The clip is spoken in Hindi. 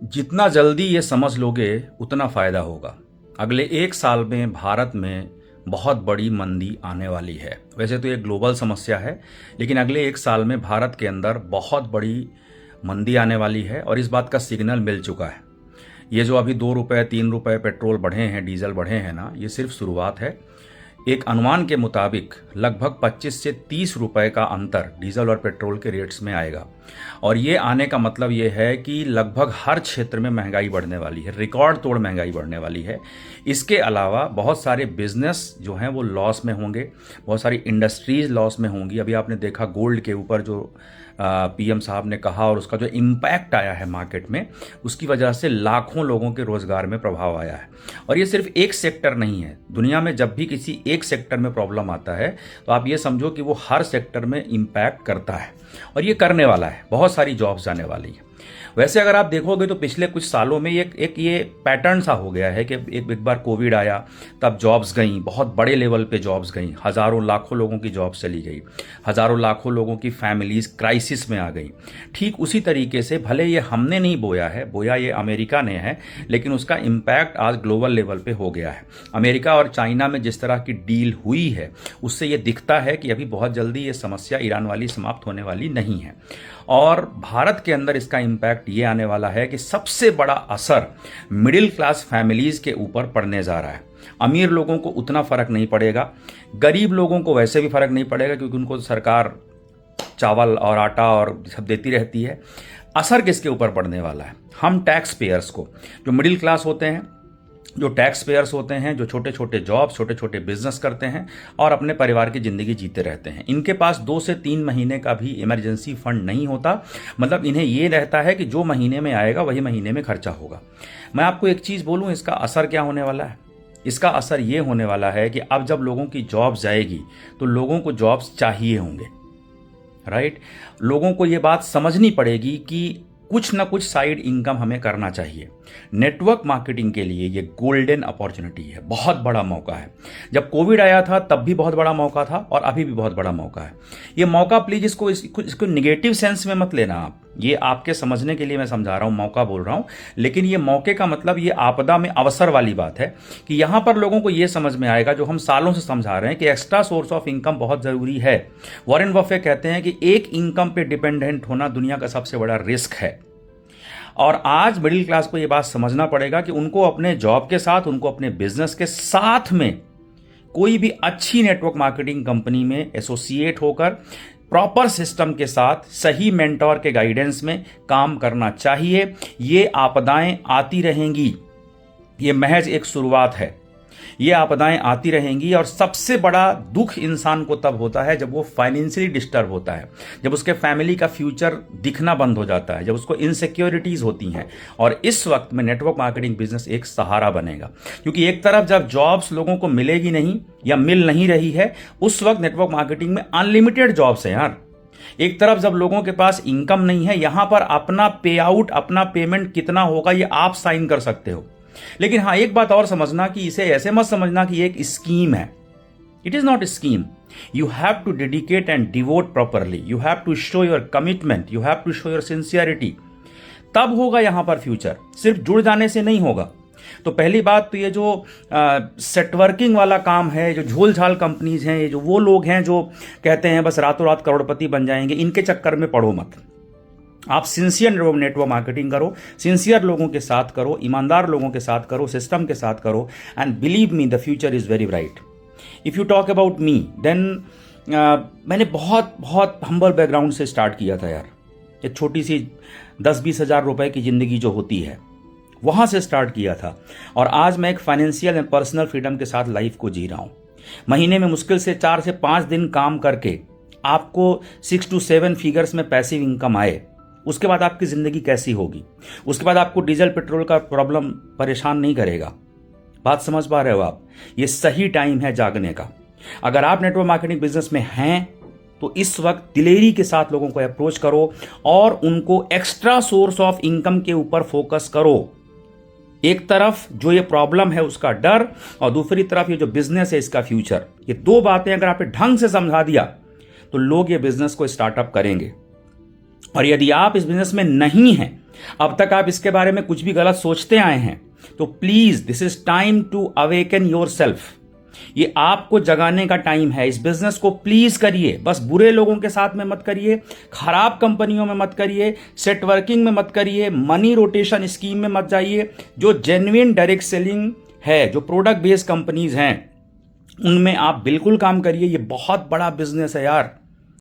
जितना जल्दी ये समझ लोगे उतना फ़ायदा होगा। अगले 1 साल में भारत में बहुत बड़ी मंदी आने वाली है। वैसे तो ये ग्लोबल समस्या है, लेकिन अगले 1 साल में भारत के अंदर बहुत बड़ी मंदी आने वाली है और इस बात का सिग्नल मिल चुका है। ये जो अभी 2 रुपये 3 रुपये पेट्रोल बढ़े हैं, डीजल बढ़े हैं ना, ये सिर्फ शुरुआत है। एक अनुमान के मुताबिक लगभग 25 से 30 रुपए का अंतर डीजल और पेट्रोल के रेट्स में आएगा और ये आने का मतलब ये है कि लगभग हर क्षेत्र में महंगाई बढ़ने वाली है, रिकॉर्ड तोड़ महंगाई बढ़ने वाली है। इसके अलावा बहुत सारे बिजनेस जो हैं वो लॉस में होंगे, बहुत सारी इंडस्ट्रीज लॉस में होंगी। अभी आपने देखा गोल्ड के ऊपर जो पीएम साहब ने कहा और उसका जो इम्पैक्ट आया है मार्केट में, उसकी वजह से लाखों लोगों के रोजगार में प्रभाव आया है। और ये सिर्फ एक सेक्टर नहीं है। दुनिया में जब भी किसी एक सेक्टर में प्रॉब्लम आता है तो आप ये समझो कि वो हर सेक्टर में इम्पैक्ट करता है और ये करने वाला है। बहुत सारी जॉब्स जाने वाली है। वैसे अगर आप देखोगे तो पिछले कुछ सालों में एक ये पैटर्न सा हो गया है कि एक बार कोविड आया, तब जॉब्स गई, बहुत बड़े लेवल पे जॉब्स गई, हज़ारों लाखों लोगों की जॉब्स चली गई, हज़ारों लाखों लोगों की फैमिलीज क्राइसिस में आ गई। ठीक उसी तरीके से भले ये हमने नहीं बोया है, बोया ये अमेरिका ने है, लेकिन उसका इम्पैक्ट आज ग्लोबल लेवल पे हो गया है। अमेरिका और चाइना में जिस तरह की डील हुई है उससे ये दिखता है कि अभी बहुत जल्दी ये समस्या ईरान वाली समाप्त होने वाली नहीं है। और भारत के अंदर इसका इम्पैक्ट ये आने वाला है कि सबसे बड़ा असर मिडिल क्लास फैमिलीज के ऊपर पड़ने जा रहा है। अमीर लोगों को उतना फर्क नहीं पड़ेगा, गरीब लोगों को वैसे भी फर्क नहीं पड़ेगा क्योंकि उनको सरकार चावल और आटा और सब देती रहती है। असर किसके ऊपर पड़ने वाला है? हम टैक्स पेयर्स को, जो मिडिल क्लास होते हैं, जो टैक्स पेयर्स होते हैं, जो छोटे छोटे जॉब्स, छोटे छोटे बिजनेस करते हैं और अपने परिवार की ज़िंदगी जीते रहते हैं। इनके पास 2 से 3 महीने का भी इमरजेंसी फंड नहीं होता। मतलब इन्हें ये रहता है कि जो महीने में आएगा वही महीने में खर्चा होगा। मैं आपको एक चीज़ बोलूँ, इसका असर क्या होने वाला है? इसका असर ये होने वाला है कि अब जब लोगों की जॉब्स जाएगी तो लोगों को जॉब्स चाहिए होंगे, राइट? लोगों को ये बात समझनी पड़ेगी कि कुछ ना कुछ साइड इनकम हमें करना चाहिए। नेटवर्क मार्केटिंग के लिए ये गोल्डन अपॉर्चुनिटी है, बहुत बड़ा मौका है। जब कोविड आया था तब भी बहुत बड़ा मौका था और अभी भी बहुत बड़ा मौका है। ये मौका प्लीज इसको निगेटिव सेंस में मत लेना आप, ये आपके समझने के लिए मैं समझा रहा हूं, मौका बोल रहा हूं। लेकिन ये मौके का मतलब ये आपदा में अवसर वाली बात है कि यहां पर लोगों को ये समझ में आएगा जो हम सालों से समझा रहे हैं कि एक्स्ट्रा सोर्स ऑफ इनकम बहुत जरूरी है। वॉरेन बफेट कहते हैं कि एक इनकम पे डिपेंडेंट होना दुनिया का सबसे बड़ा रिस्क है। और आज मिडिल क्लास को यह बात समझना पड़ेगा कि उनको अपने जॉब के साथ, उनको अपने बिजनेस के साथ में कोई भी अच्छी नेटवर्क मार्केटिंग कंपनी में एसोसिएट होकर प्रॉपर सिस्टम के साथ सही मेंटोर के गाइडेंस में काम करना चाहिए। ये आपदाएं आती रहेंगी, ये महज एक शुरुआत है। ये आपदाएं आती रहेंगी और सबसे बड़ा दुख इंसान को तब होता है जब वो फाइनेंशियली डिस्टर्ब होता है, जब उसके फैमिली का फ्यूचर दिखना बंद हो जाता है, जब उसको इनसिक्योरिटीज होती हैं। और इस वक्त में नेटवर्क मार्केटिंग बिजनेस एक सहारा बनेगा, क्योंकि एक तरफ जब जॉब्स लोगों को मिलेगी नहीं या मिल नहीं रही है, उस वक्त नेटवर्क मार्केटिंग में अनलिमिटेड जॉब्स हैं यार। एक तरफ जब लोगों के पास इनकम नहीं है, यहां पर अपना पे आउट, अपना पेमेंट कितना होगा ये आप साइन कर सकते हो। लेकिन हाँ, एक बात और समझना कि इसे ऐसे मत समझना कि ये एक स्कीम है। It is not scheme. You have to dedicate and devote properly, you have to show your commitment, you have to show your sincerity. तब होगा यहां पर फ्यूचर, सिर्फ जुड़ जाने से नहीं होगा। तो पहली बात तो ये जो सेटवर्किंग वाला काम है, जो झोल झाल कंपनीज हैं, ये जो वो लोग हैं जो कहते हैं बस रातों रात करोड़पति बन जाएंगे, इनके चक्कर में पड़ो मत। आप सिंसियर नेटवर्क मार्केटिंग करो, सिंसियर लोगों के साथ करो, ईमानदार लोगों के साथ करो, सिस्टम के साथ करो, and believe me the future is very bright. If you talk about me then मैंने बहुत बहुत हम्बल बैकग्राउंड से स्टार्ट किया था यार। एक छोटी सी 10-20 हज़ार रुपए की जिंदगी जो होती है वहां से स्टार्ट किया था और आज मैं एक फाइनेंशियल एंड पर्सनल फ्रीडम के साथ लाइफ को जी रहा हूं। महीने में मुश्किल से 4 से 5 दिन काम करके आपको 6 to 7 फिगर्स में पैसिव इनकम आए, उसके बाद आपकी जिंदगी कैसी होगी? उसके बाद आपको डीजल पेट्रोल का प्रॉब्लम परेशान नहीं करेगा। बात समझ पा रहे हो आप? ये सही टाइम है जागने का। अगर आप नेटवर्क मार्केटिंग बिजनेस में हैं तो इस वक्त दिलेरी के साथ लोगों को अप्रोच करो और उनको एक्स्ट्रा सोर्स ऑफ इनकम के ऊपर फोकस करो। एक तरफ जो ये प्रॉब्लम है उसका डर और दूसरी तरफ ये जो बिजनेस है इसका फ्यूचर, ये 2 बातें अगर आपने ढंग से समझा दिया तो लोग ये बिजनेस को स्टार्टअप करेंगे। और यदि आप इस बिजनेस में नहीं हैं अब तक आप इसके बारे में कुछ भी गलत सोचते आए हैं, तो please this is time to awaken yourself. ये आपको जगाने का टाइम है। इस बिजनेस को प्लीज करिए, बस बुरे लोगों के साथ में मत करिए, खराब कंपनियों में मत करिए, सेट वर्किंग में मत करिए, मनी रोटेशन स्कीम में मत जाइए। जो जेन्युइन डायरेक्ट सेलिंग है, जो प्रोडक्ट बेस्ड कंपनीज हैं, उनमें आप बिल्कुल काम करिए। ये बहुत बड़ा बिजनेस है यार।